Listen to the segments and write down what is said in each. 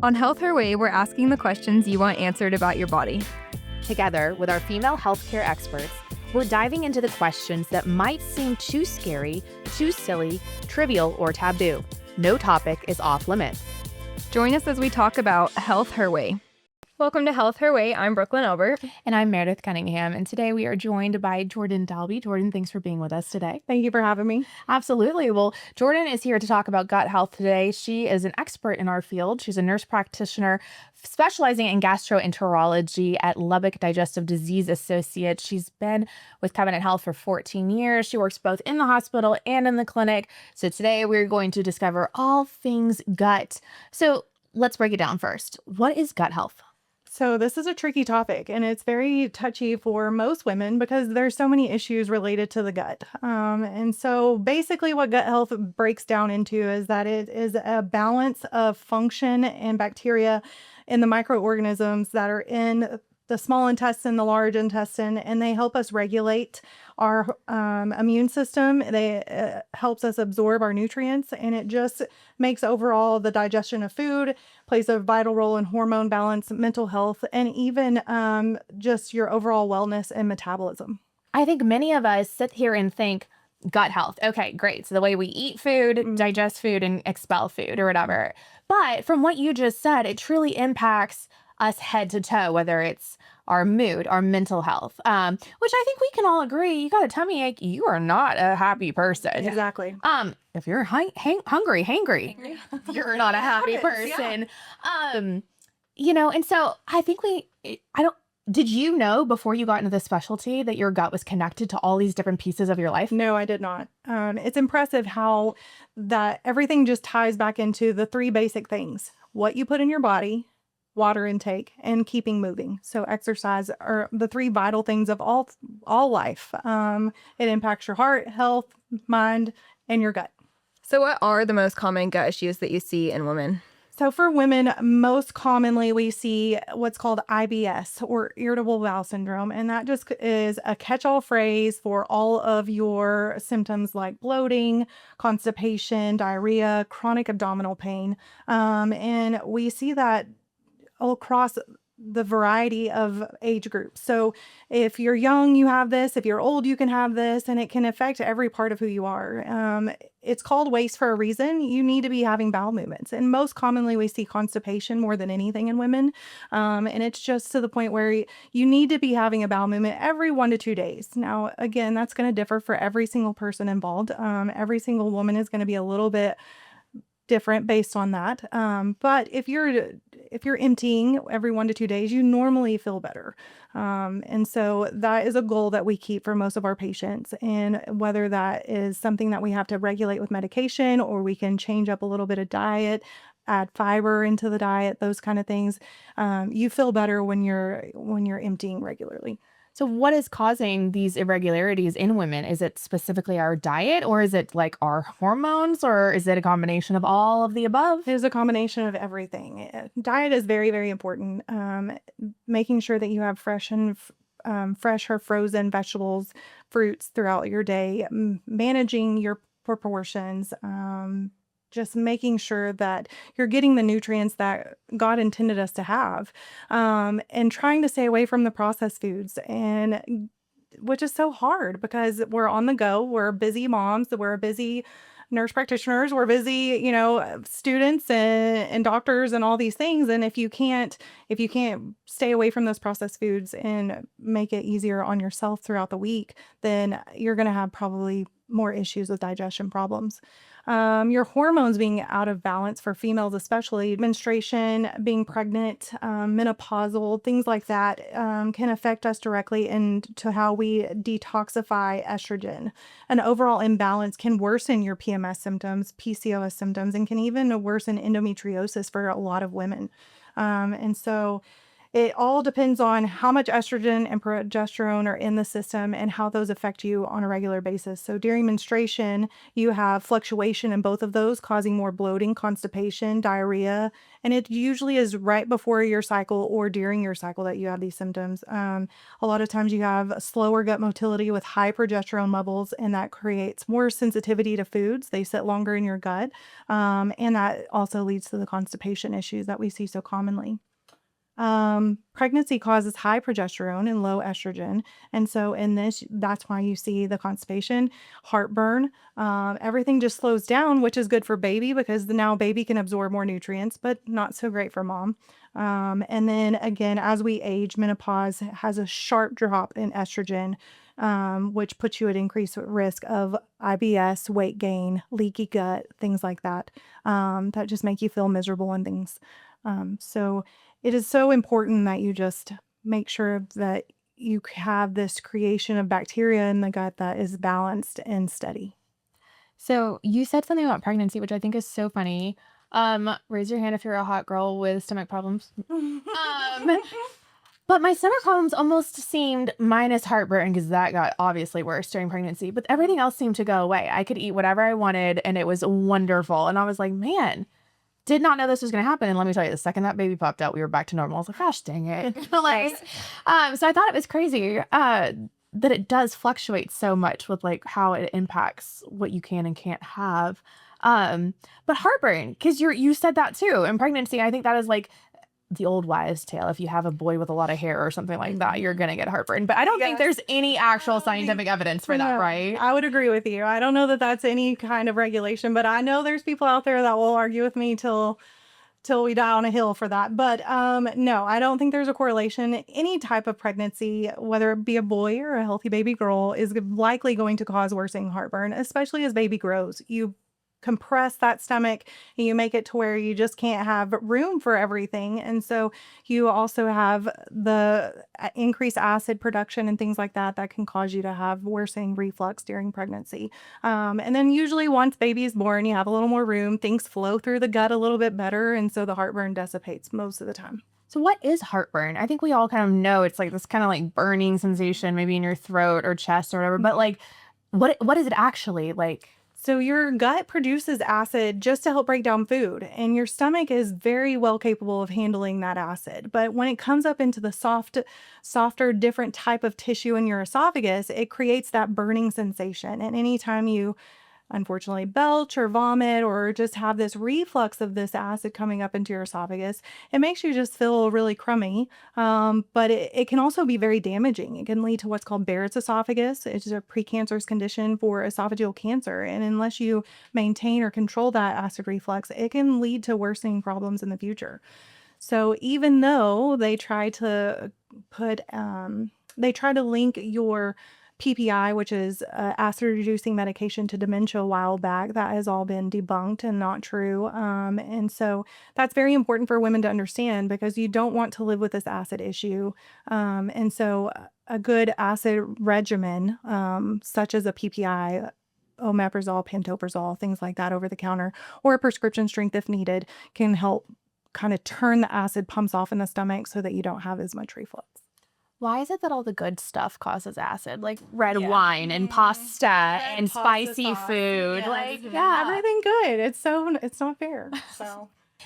On Health Her Way, we're asking the questions you want answered about your body. Together with our female healthcare experts, we're diving into the questions that might seem too scary, too silly, trivial, or taboo. No topic is off limits. Join us as we talk about Health Her Way. Welcome to Health Her Way. I'm Brooklyn Elbert. And I'm Meredith Cunningham. And today we are joined by Jordyn Dalby. Jordyn, thanks for being with us today. Thank you for having me. Absolutely. Well, Jordyn is here to talk about gut health today. She is an expert in our field. She's a nurse practitioner specializing in gastroenterology at Lubbock Digestive Disease Associates. She's been with Covenant Health for 14 years. She works both in the hospital and in the clinic. So today we're going to discover all things gut. So let's break it down first. What is gut health? So this is a tricky topic, and it's very touchy for most women because there's so many issues related to the gut. And so basically what gut health breaks down into is that it is a balance of function and bacteria in the microorganisms that are in the small intestine, the large intestine, and they help us regulate our immune system. They helps us absorb our nutrients, and it just makes overall the digestion of food, plays a vital role in hormone balance, mental health, and even just your overall wellness and metabolism. I think many of us sit here and think gut health. Okay, great. So the way we eat food, digest food, and expel food or whatever. But from what you just said, it truly impacts us head to toe, whether it's our mood, our mental health, which I think we can all agree. You got a tummy ache, you are not a happy person. Exactly. If you're hangry, you're not a happy person. Yeah. And so I think did you know before you got into this specialty that your gut was connected to all these different pieces of your life? No, I did not. It's impressive how that everything just ties back into the three basic things: what you put in your body, water intake, and keeping moving. So exercise are the three vital things of all life. It impacts your heart, health, mind, and your gut. So what are the most common gut issues that you see in women? So for women, most commonly we see what's called IBS, or irritable bowel syndrome. And that just is a catch-all phrase for all of your symptoms like bloating, constipation, diarrhea, chronic abdominal pain. And we see that all across the variety of age groups. So if you're young, you have this. If you're old, you can have this, and it can affect every part of who you are. It's called waste for a reason. You need to be having bowel movements. And most commonly we see constipation more than anything in women. And it's just to the point where you need to be having a bowel movement every 1 to 2 days. Now, again, that's going to differ for every single person involved. Every single woman is going to be a little bit different based on that. But if you're emptying every 1 to 2 days, you normally feel better. And so that is a goal that we keep for most of our patients. And whether that is something that we have to regulate with medication, or we can change up a little bit of diet, add fiber into the diet, those kind of things, you feel better when you're emptying regularly. So what is causing these irregularities in women? Is it specifically our diet, or is it like our hormones, or is it a combination of all of the above? It is a combination of everything. Diet is very, very important. Making sure that you have fresh or frozen vegetables, fruits throughout your day, managing your proportions, just making sure that you're getting the nutrients that God intended us to have, and trying to stay away from the processed foods, and which is so hard because we're on the go. We're busy moms. We're busy nurse practitioners. We're busy, students and doctors and all these things. And if you can't stay away from those processed foods and make it easier on yourself throughout the week, then you're going to have probably more issues with digestion problems. Your hormones being out of balance for females, especially menstruation, being pregnant, menopausal, things like that, can affect us directly into how we detoxify estrogen. An overall imbalance can worsen your PMS symptoms, PCOS symptoms, and can even worsen endometriosis for a lot of women. And so It all depends on how much estrogen and progesterone are in the system and how those affect you on a regular basis. So during menstruation, you have fluctuation in both of those, causing more bloating, constipation, diarrhea, and it usually is right before your cycle or during your cycle that you have these symptoms. A lot of times you have slower gut motility with high progesterone levels, and that creates more sensitivity to foods. They sit longer in your gut, and that also leads to the constipation issues that we see so commonly. Pregnancy causes high progesterone and low estrogen. And so in this, that's why you see the constipation, heartburn, everything just slows down, which is good for baby because now baby can absorb more nutrients, but not so great for mom. And then again, as we age, menopause has a sharp drop in estrogen, which puts you at increased risk of IBS, weight gain, leaky gut, things like that, that just make you feel miserable and things. So it is so important that you just make sure that you have this creation of bacteria in the gut that is balanced and steady. So you said something about pregnancy, which I think is so funny. Raise your hand if you're a hot girl with stomach problems. But my stomach problems almost seemed, minus heartburn, because that got obviously worse during pregnancy, but everything else seemed to go away. I could eat whatever I wanted and it was wonderful. And I was like, man, did not know this was going to happen. And let me tell you, the second that baby popped out, we were back to normal. I was like, gosh, dang it. So I thought it was crazy that it does fluctuate so much with like how it impacts what you can and can't have. But heartburn, because you said that too. In pregnancy, I think that is like the old wives' tale. If you have a boy with a lot of hair or something like that, you're going to get heartburn. But I don't think there's any actual scientific evidence for that, right? I would agree with you. I don't know that that's any kind of regulation, but I know there's people out there that will argue with me till we die on a hill for that. But no, I don't think there's a correlation. Any type of pregnancy, whether it be a boy or a healthy baby girl, is likely going to cause worsening heartburn, especially as baby grows. You compress that stomach and you make it to where you just can't have room for everything. And so you also have the increased acid production and things like that that can cause you to have worsening reflux during pregnancy. And then usually once baby is born, you have a little more room, things flow through the gut a little bit better. And so the heartburn dissipates most of the time. So what is heartburn? I think we all kind of know it's like this kind of like burning sensation, maybe in your throat or chest or whatever, but like, what is it actually like? So your gut produces acid just to help break down food, and your stomach is very well capable of handling that acid. But when it comes up into the softer, different type of tissue in your esophagus, it creates that burning sensation. And anytime you unfortunately belch or vomit or just have this reflux of this acid coming up into your esophagus, it makes you just feel really crummy. But it can also be very damaging. It can lead to what's called Barrett's esophagus. It's a precancerous condition for esophageal cancer. And unless you maintain or control that acid reflux, it can lead to worsening problems in the future. So even though they try to link your PPI, which is acid-reducing medication, to dementia a while back, that has all been debunked and not true. And so that's very important for women to understand because you don't want to live with this acid issue. And so a good acid regimen, such as a PPI, omeprazole, pantoprazole, things like that over the counter, or a prescription strength if needed, can help kind of turn the acid pumps off in the stomach so that you don't have as much reflux. Why is it that all the good stuff causes acid? Like red wine and pasta and spicy food. Everything good. It's not fair.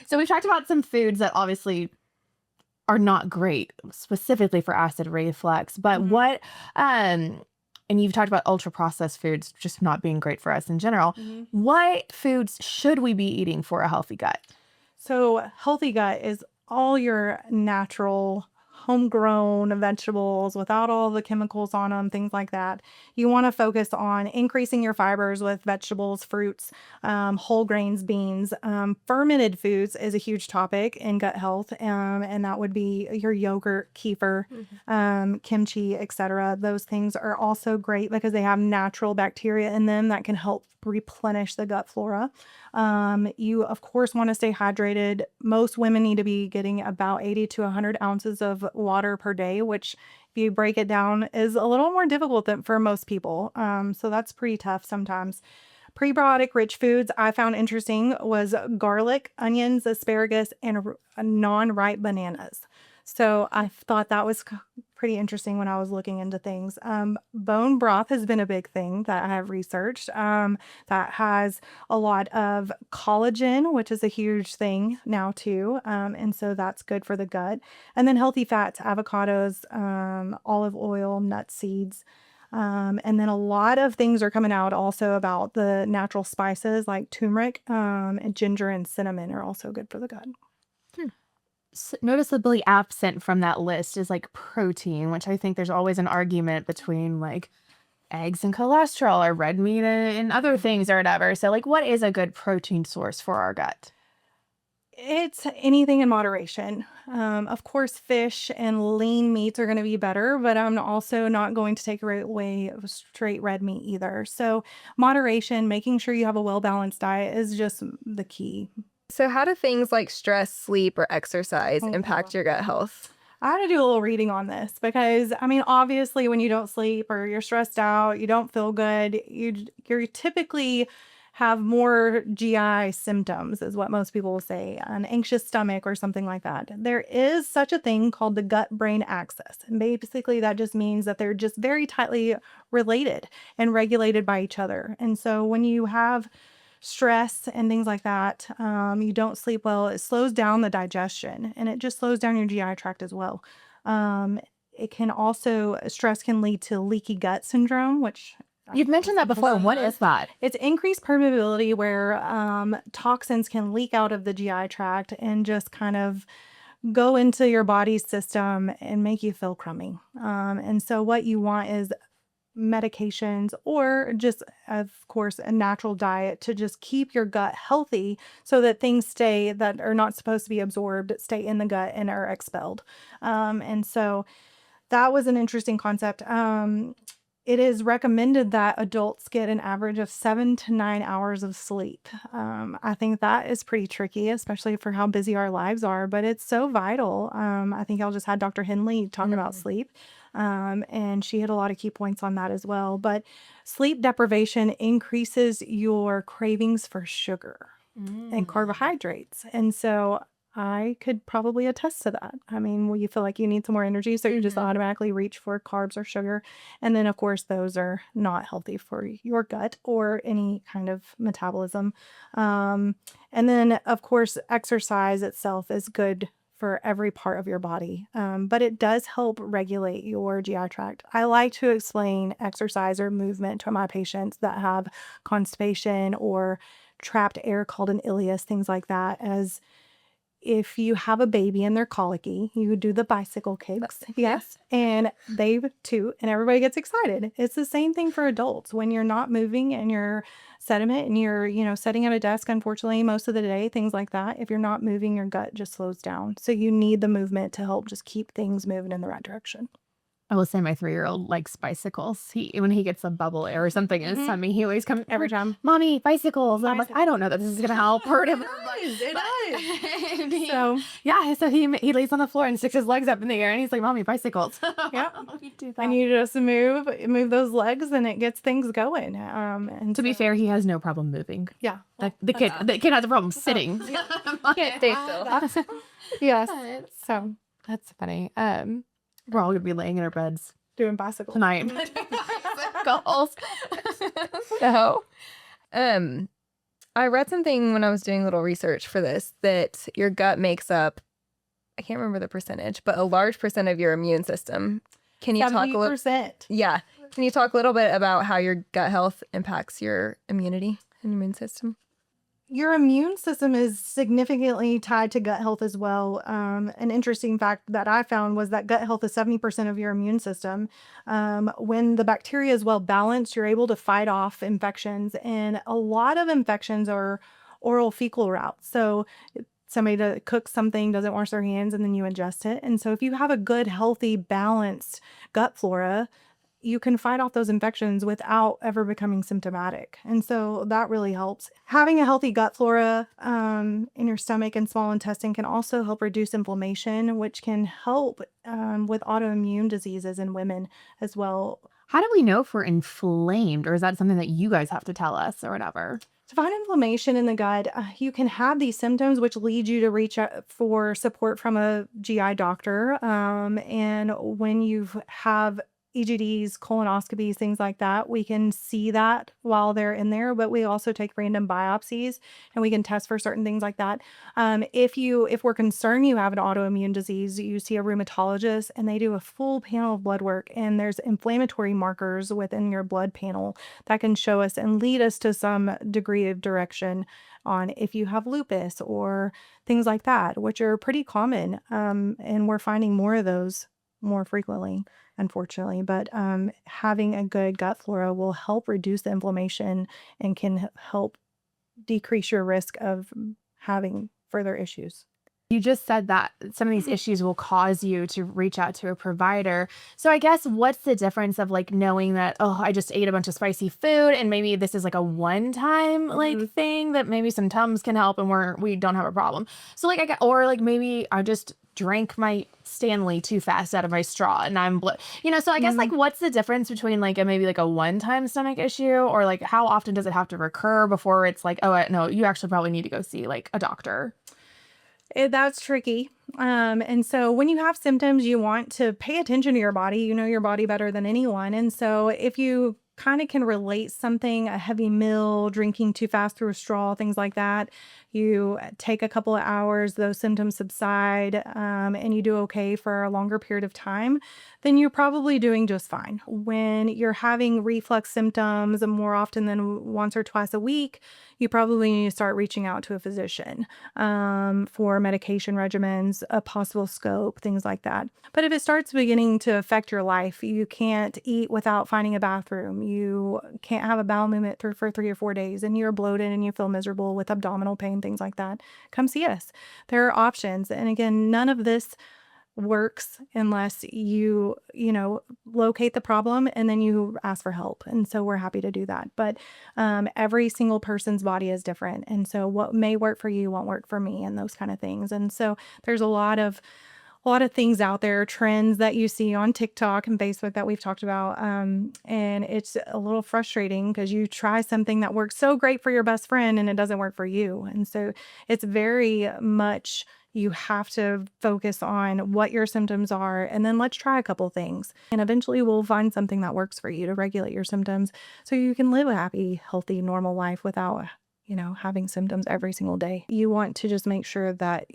So we've talked about some foods that obviously are not great specifically for acid reflux, but what and you've talked about ultra processed foods just not being great for us in general. What foods should we be eating for a healthy gut? So healthy gut is all your natural homegrown vegetables without all the chemicals on them, things like that. You want to focus on increasing your fibers with vegetables, fruits, whole grains, beans. Fermented foods is a huge topic in gut health, and that would be your yogurt, kefir, kimchi, etc. Those things are also great because they have natural bacteria in them that can help replenish the gut flora. You of course want to stay hydrated. Most women need to be getting about 80 to 100 ounces of water per day, which if you break it down is a little more difficult than for most people. So that's pretty tough sometimes. Prebiotic rich foods I found interesting was garlic, onions, asparagus, and non-ripe bananas. So I thought that was pretty interesting when I was looking into things. Bone broth has been a big thing that I have researched. That has a lot of collagen, which is a huge thing now too. And so that's good for the gut. And then healthy fats, avocados, olive oil, nut seeds. And then a lot of things are coming out also about the natural spices like turmeric, and ginger and cinnamon are also good for the gut. Noticeably absent from that list is like protein, which I think there's always an argument between like eggs and cholesterol or red meat and other things or whatever. So like, what is a good protein source for our gut? It's anything in moderation. Of course, fish and lean meats are going to be better, but I'm also not going to take away straight red meat either. So moderation, making sure you have a well-balanced diet is just the key. So how do things like stress, sleep, or exercise Oh, impact your gut health? I had to do a little reading on this because, I mean, obviously, when you don't sleep or you're stressed out, you don't feel good, you're typically have more GI symptoms, is what most people will say, an anxious stomach or something like that. There is such a thing called the gut-brain axis. And basically, that just means that they're just very tightly related and regulated by each other. And so when you have stress and things like that, you don't sleep well, it slows down the digestion and it just slows down your GI tract as well. It can also, stress can lead to leaky gut syndrome, which You've mentioned that before. What is that? it's increased permeability where toxins can leak out of the GI tract and just kind of go into your body's system and make you feel crummy. And so what you want is medications or just, of course, a natural diet to just keep your gut healthy so that things stay that are not supposed to be absorbed, stay in the gut and are expelled. And so that was an interesting concept. It is recommended that adults get an average of 7 to 9 hours of sleep. I think that is pretty tricky, especially for how busy our lives are, but it's so vital. I think I'll just had Dr. Henley talk about sleep, and she hit a lot of key points on that as well. But sleep deprivation increases your cravings for sugar and carbohydrates. And so I could probably attest to that. I mean, you feel like you need some more energy, so you just automatically reach for carbs or sugar. And then, of course, those are not healthy for your gut or any kind of metabolism. And then, of course, exercise itself is good for every part of your body, but it does help regulate your GI tract. I like to explain exercise or movement to my patients that have constipation or trapped air called an ileus, things like that, as if you have a baby and they're colicky, you do the bicycle kicks. Yes. And they toot and everybody gets excited. It's the same thing for adults. When you're not moving and you're sediment and you're, sitting at a desk, unfortunately, most of the day, things like that. If you're not moving, your gut just slows down. So you need the movement to help just keep things moving in the right direction. I will say my 3-year-old likes bicycles. When he gets a bubble air or something in his tummy, he always comes Every time. Mommy, bicycles. And I'm like, I don't know that this is gonna help hurt him. It does. So Yeah, so he lays on the floor and sticks his legs up in the air and he's like, Mommy, bicycles. yeah, We do that. and you just move those legs and it gets things going. And To be fair, he has no problem moving. yeah, The kid has a problem sitting. Can't stay still. yes. So That's funny. We're all gonna be laying in our beds doing bicycles tonight. Bicycles. So, I read something when I was doing a little research for this that your gut makes up, I can't remember the percentage, but a large percent of your immune system. Can you talk a little? 70%. Yeah. Can you talk a little bit about how your gut health impacts your immunity and immune system? Your immune system is significantly tied to gut health as well. An interesting fact that I found was that gut health is 70% of your immune system. When the bacteria is well balanced, you're able to fight off infections. And a lot of infections are oral fecal routes. So somebody that cooks something, doesn't wash their hands, and then you ingest it. And so if you have a good, healthy, balanced gut flora, you can fight off those infections without ever becoming symptomatic. And so that really helps. Having a healthy gut flora in your stomach and small intestine can also help reduce inflammation, which can help with autoimmune diseases in women as well. How do we know if we're inflamed, or is that something that you guys have to tell us or whatever? To find inflammation in the gut, you can have these symptoms, which lead you to reach out for support from a GI doctor. And when you have EGDs, colonoscopies, things like that, we can see that while they're in there. But we also take random biopsies, and we can test for certain things like that. If we're concerned you have an autoimmune disease, you see a rheumatologist, and they do a full panel of blood work, and there's inflammatory markers within your blood panel that can show us and lead us to some degree of direction on if you have lupus or things like that, which are pretty common. And we're finding more of those more frequently, unfortunately. But having a good gut flora will help reduce the inflammation and can help decrease your risk of having further issues. You just said that some of these issues will cause you to reach out to a provider. So I guess what's the difference of like knowing that, oh, I just ate a bunch of spicy food and maybe this is like a one-time like thing that maybe some Tums can help and we don't have a problem. So like or like maybe I just drank my Stanley too fast out of my straw and I'm so I guess like what's the difference between like maybe like a one-time stomach issue or like how often does it have to recur before it's like, oh no, you actually probably need to go see like a doctor? That's tricky. And so when you have symptoms, you want to pay attention to your body. You know your body better than anyone. And so if you kind of can relate something, a heavy meal, drinking too fast through a straw, things like that, you take a couple of hours, those symptoms subside, and you do okay for a longer period of time, then you're probably doing just fine. When you're having reflux symptoms more often than once or twice a week, you probably need to start reaching out to a physician for medication regimens, a possible scope, things like that. But if it starts beginning to affect your life, you can't eat without finding a bathroom. You can't have a bowel movement for 3 or 4 days, and you're bloated and you feel miserable with abdominal pain, things like that. Come see us. There are options. And again, none of this works unless you locate the problem and then you ask for help. And so we're happy to do that. But every single person's body is different. And so what may work for you won't work for me and those kind of things. And so there's a lot of things out there, trends that you see on TikTok and Facebook that we've talked about. And it's a little frustrating because you try something that works so great for your best friend and it doesn't work for you. And so it's very much you have to focus on what your symptoms are, and then let's try a couple things. And eventually we'll find something that works for you to regulate your symptoms so you can live a happy, healthy, normal life without, having symptoms every single day. You want to just make sure that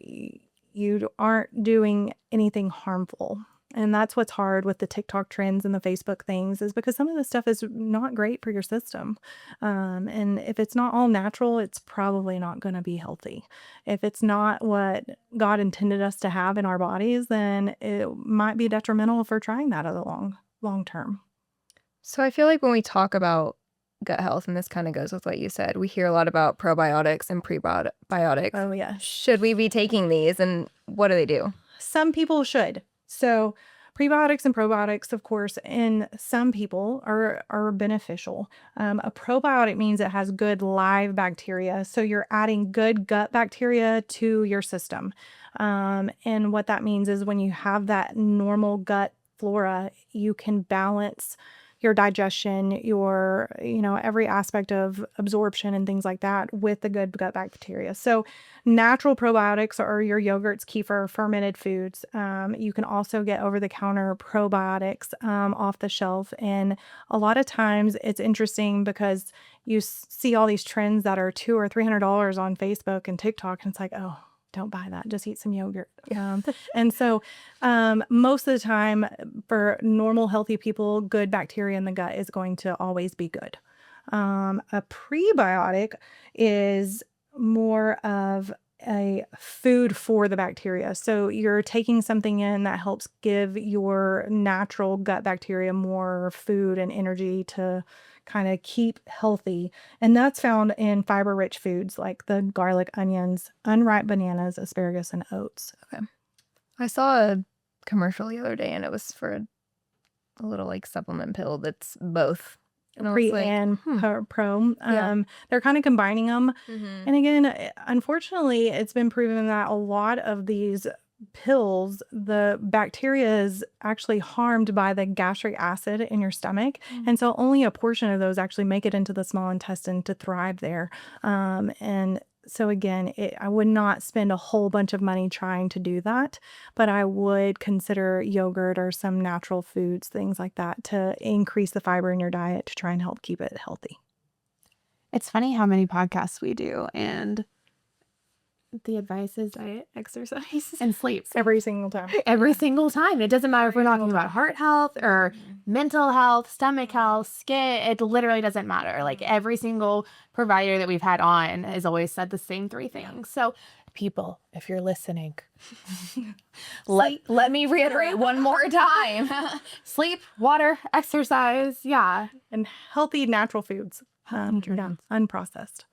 you aren't doing anything harmful. And that's what's hard with the TikTok trends and the Facebook things is because some of this stuff is not great for your system. And if it's not all natural, it's probably not going to be healthy. If it's not what God intended us to have in our bodies, then it might be detrimental if we're trying that at the long term. So I feel like when we talk about gut health, and this kind of goes with what you said, we hear a lot about probiotics and prebiotics. Oh, yes. Should we be taking these, and what do they do? Some people should. So prebiotics and probiotics, of course, in some people are beneficial. A probiotic means it has good live bacteria. So you're adding good gut bacteria to your system. And what that means is when you have that normal gut flora, you can balance your digestion, your, every aspect of absorption and things like that with the good gut bacteria. So natural probiotics are your yogurts, kefir, fermented foods. You can also get over-the-counter probiotics off the shelf. And a lot of times it's interesting because you see all these trends that are $200 or $300 on Facebook and TikTok. And it's like, oh, don't buy that. Just eat some yogurt. And so most of the time for normal, healthy people, good bacteria in the gut is going to always be good. A prebiotic is more of a food for the bacteria. So you're taking something in that helps give your natural gut bacteria more food and energy to kind of keep healthy. And that's found in fiber-rich foods like the garlic, onions, unripe bananas, asparagus, and oats. Okay. I saw a commercial the other day, and it was for a little like supplement pill that's both. And Pre and pro. Yeah. They're kind of combining them. And again, unfortunately, it's been proven that a lot of these pills, the bacteria is actually harmed by the gastric acid in your stomach. And so only a portion of those actually make it into the small intestine to thrive there. And so again, I would not spend a whole bunch of money trying to do that, but I would consider yogurt or some natural foods, things like that, to increase the fiber in your diet to try and help keep it healthy. It's funny how many podcasts we do, and the advice is diet, exercise, and sleep. Every single time. Every single time. It doesn't matter if we're talking about heart health or mental health, stomach health, skin. It literally doesn't matter. Like every single provider that we've had on has always said the same three things. So people, if you're listening, let me reiterate one more time. Sleep, water, exercise. Yeah. And healthy natural foods. Unprocessed.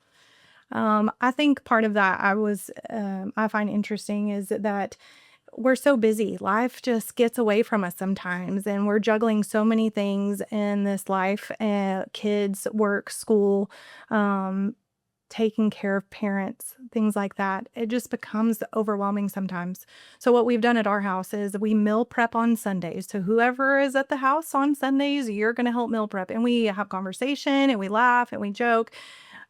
I think part of that I find interesting is that we're so busy. Life just gets away from us sometimes, and we're juggling so many things in this life, kids, work, school, taking care of parents, things like that. It just becomes overwhelming sometimes. So what we've done at our house is we meal prep on Sundays. So whoever is at the house on Sundays, you're going to help meal prep. And we have conversation and we laugh and we joke.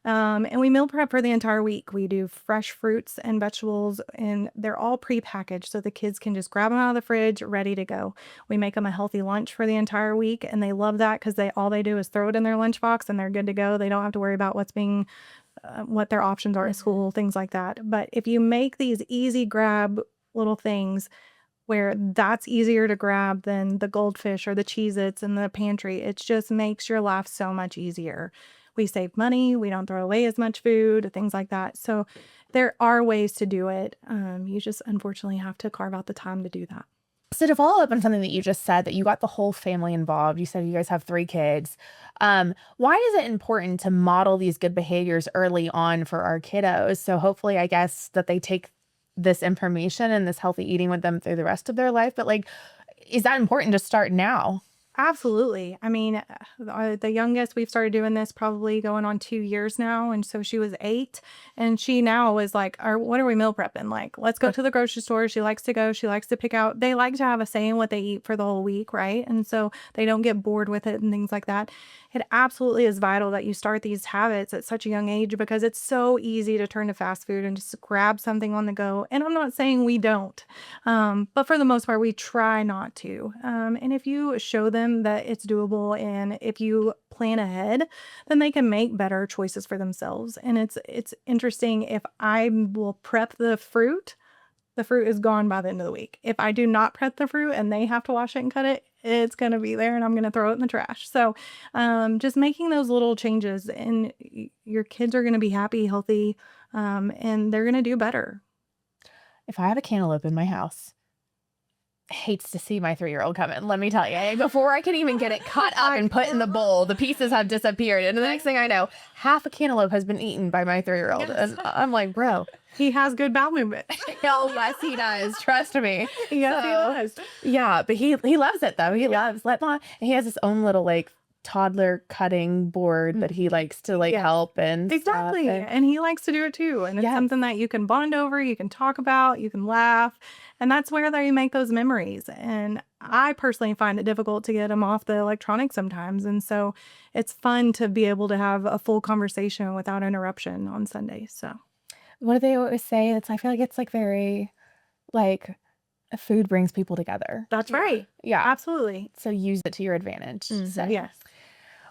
And we meal prep for the entire week. We do fresh fruits and vegetables, and they're all prepackaged so the kids can just grab them out of the fridge, ready to go. We make them a healthy lunch for the entire week, and they love that because all they do is throw it in their lunchbox and they're good to go. They don't have to worry about what their options are at school, things like that. But if you make these easy grab little things where that's easier to grab than the goldfish or the Cheez-Its in the pantry, it just makes your life so much easier. We save money. We don't throw away as much food, things like that. So there are ways to do it. You just unfortunately have to carve out the time to do that. So to follow up on something that you just said, that you got the whole family involved, you said you guys have 3 kids. Why is it important to model these good behaviors early on for our kiddos? So hopefully, I guess, that they take this information and this healthy eating with them through the rest of their life. But like, is that important to start now? Absolutely. I mean, the youngest, we've started doing this probably going on 2 years now. And so she was 8, and she now is like, what are we meal prepping? Like, let's go to the grocery store. She likes to go. She likes to pick out. They like to have a say in what they eat for the whole week, right? And so they don't get bored with it and things like that. It absolutely is vital that you start these habits at such a young age, because it's so easy to turn to fast food and just grab something on the go. And I'm not saying we don't, but for the most part, we try not to. And if you show them that it's doable, and if you plan ahead, then they can make better choices for themselves. And it's interesting, if I will prep the fruit is gone by the end of the week. If I do not prep the fruit and they have to wash it and cut it, it's going to be there and I'm going to throw it in the trash. So just making those little changes, and your kids are going to be happy, healthy, and they're going to do better. If I have a cantaloupe in my house, hates to see my 3-year-old come in. Let me tell you, before I can even get it cut up and put in the bowl, the pieces have disappeared. And the next thing I know, half a cantaloupe has been eaten by my 3-year-old. Yes. And I'm like, bro. He has good bowel movement. Oh, yes, he does. Trust me. Yes, he does. Yeah, but he loves it, though. He loves and he has his own little, like, toddler cutting board that he likes to help and exactly stuff. And he likes to do it too, and it's something that you can bond over, you can talk about, you can laugh, and that's where they make those memories. And I personally find it difficult to get them off the electronics sometimes, and so it's fun to be able to have a full conversation without interruption on Sundays. So what do they always say? I feel like it's like very like food brings people together. that's right. Yeah, Absolutely. so use it to your advantage. So Yes.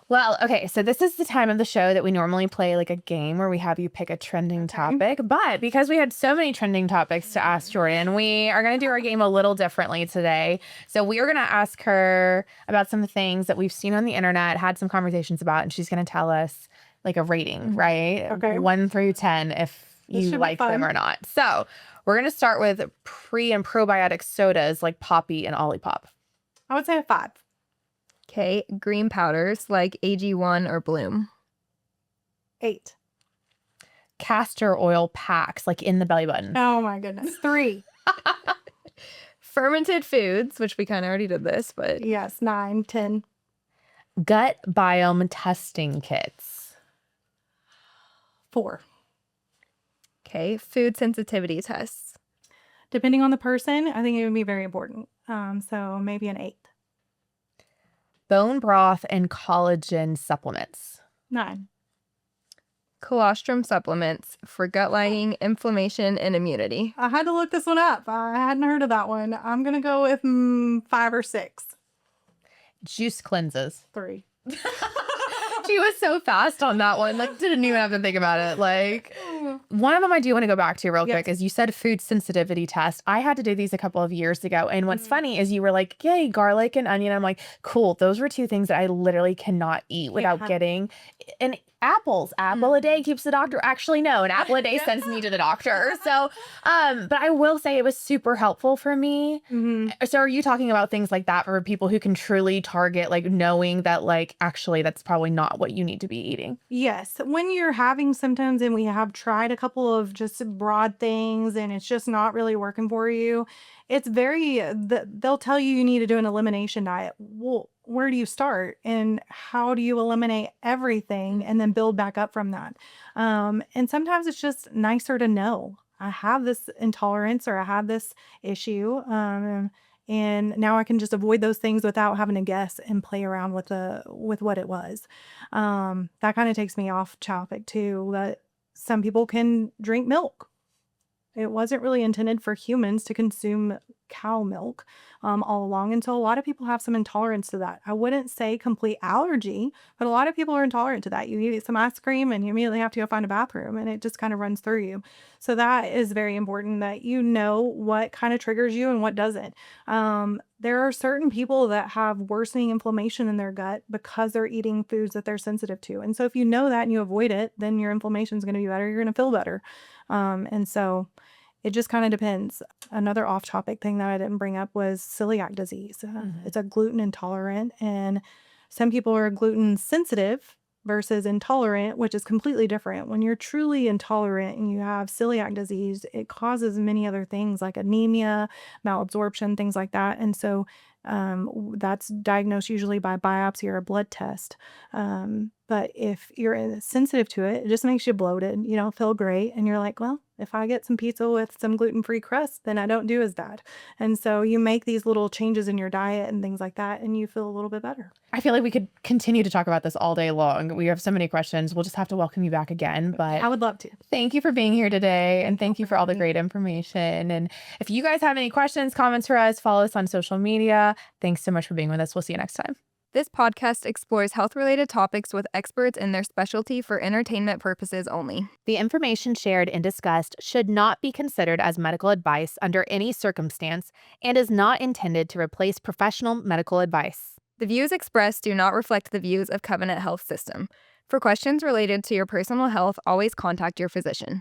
Well, okay, so this is the time of the show that we normally play like a game where we have you pick a trending topic. But because we had so many trending topics to ask Jordyn, we are going to do our game a little differently today. So we are going to ask her about some things that we've seen on the internet, had some conversations about, and she's going to tell us like a rating, right? Okay. 1 through 10 if you like them or not. So we're going to start with pre and probiotic sodas like Poppy and Olipop. I would say a 5. Okay, green powders like AG1 or Bloom. 8. Castor oil packs like in the belly button. Oh my goodness. 3. Fermented foods, which we kind of already did this, but Yes. 9, 10. Gut biome testing kits. 4. okay, food sensitivity tests. Depending on the person, I think it would be very important. So maybe an 8. Bone broth and collagen supplements. 9. Colostrum supplements for gut lining, inflammation, and immunity. I had to look this one up. I hadn't heard of that one. I'm going to go with 5 or 6. Juice cleanses. 3. She was so fast on that one. Like, didn't even have to think about it. Like, one of them I do want to go back to real quick is you said food sensitivity test. I had to do these a couple of years ago. And what's funny is you were like, yay, garlic and onion. I'm like, cool. Those were 2 things that I literally cannot eat without getting. And apples. Apple a day keeps the doctor. Actually, no, an apple a day sends me to the doctor. So, but I will say it was super helpful for me. So are you talking about things like that for people who can truly target, like knowing that like, actually, that's probably not what you need to be eating? Yes. When you're having symptoms and we have tried a couple of just broad things and it's just not really working for you, it's they'll tell you need to do an elimination diet. Well, where do you start and how do you eliminate everything and then build back up from that? And sometimes it's just nicer to know I have this intolerance or I have this issue. And now I can just avoid those things without having to guess and play around with what it was. That kind of takes me off topic too, that some people can drink milk. It wasn't really intended for humans to consume cow milk all along. And so a lot of people have some intolerance to that. I wouldn't say complete allergy, but a lot of people are intolerant to that. You eat some ice cream and you immediately have to go find a bathroom and it just kind of runs through you. So that is very important that you know what kind of triggers you and what doesn't. There are certain people that have worsening inflammation in their gut because they're eating foods that they're sensitive to. And so if you know that and you avoid it, then your inflammation is going to be better. You're going to feel better. And so it just kind of depends. Another off-topic thing that I didn't bring up was celiac disease. It's a gluten intolerant, and some people are gluten sensitive versus intolerant, which is completely different. When you're truly intolerant and you have celiac disease, it causes many other things like anemia, malabsorption, things like that. And so that's diagnosed usually by biopsy or a blood test. But if you're sensitive to it, it just makes you bloated. You don't feel great. And you're like, well, if I get some pizza with some gluten-free crust, then I don't do as bad. And so you make these little changes in your diet and things like that, and you feel a little bit better. I feel like we could continue to talk about this all day long. We have so many questions. We'll just have to welcome you back again. But I would love to. Thank you for being here today. And thank you for all the great information. And if you guys have any questions, comments for us, follow us on social media. Thanks so much for being with us. We'll see you next time. This podcast explores health-related topics with experts in their specialty for entertainment purposes only. The information shared and discussed should not be considered as medical advice under any circumstance and is not intended to replace professional medical advice. The views expressed do not reflect the views of Covenant Health System. For questions related to your personal health, always contact your physician.